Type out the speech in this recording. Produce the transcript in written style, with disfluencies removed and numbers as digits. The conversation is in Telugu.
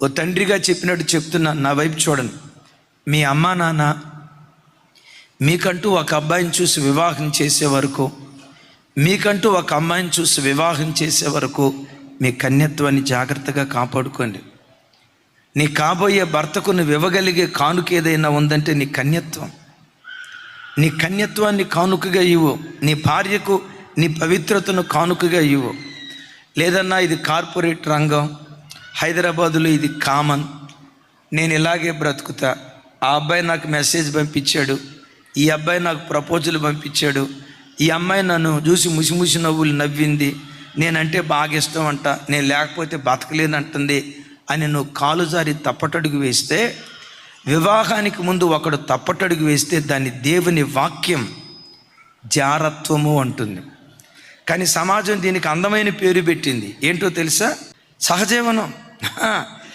ఓ తండ్రిగా చెప్పినట్టు చెప్తున్నా, నా వైపు చూడండి. మీ అమ్మా నాన్న మీకంటూ ఒక అబ్బాయిని చూసి వివాహం చేసే వరకు, మీకంటూ ఒక అమ్మాయిని చూసి వివాహం చేసే వరకు మీ కన్యత్వాన్ని జాగ్రత్తగా కాపాడుకోండి. నీ కాబోయే భర్తకు నువ్వు ఇవ్వగలిగే కానుక ఏదైనా ఉందంటే నీ కన్యత్వం. నీ కన్యత్వాన్ని కానుకగా ఇవ్వు. నీ భార్యకు నీ పవిత్రతను కానుకగా ఇవ్వు. లేదన్నా ఇది కార్పొరేట్ రంగం, హైదరాబాదులో ఇది కామన్, నేను ఇలాగే బ్రతుకుతా, ఆ అబ్బాయి నాకు మెసేజ్ పంపించాడు, ఈ అబ్బాయి నాకు ప్రపోజల్ పంపించాడు, ఈ అమ్మాయి నన్ను చూసి ముసిముసి నవ్వులు నవ్వింది, నేనంటే బాగా ఇష్టం అంట, నేను లేకపోతే బతకలేనంటుంది అని నువ్వు కాలు జారి తప్పటడుగు వేస్తే, వివాహానికి ముందు ఒకడు తప్పటడుగు వేస్తే దాన్ని దేవుని వాక్యం జారత్వము అంటుంది. కానీ సమాజం దీనికి అందమైన పేరు పెట్టింది. ఏంటో తెలుసా? సహజీవనం.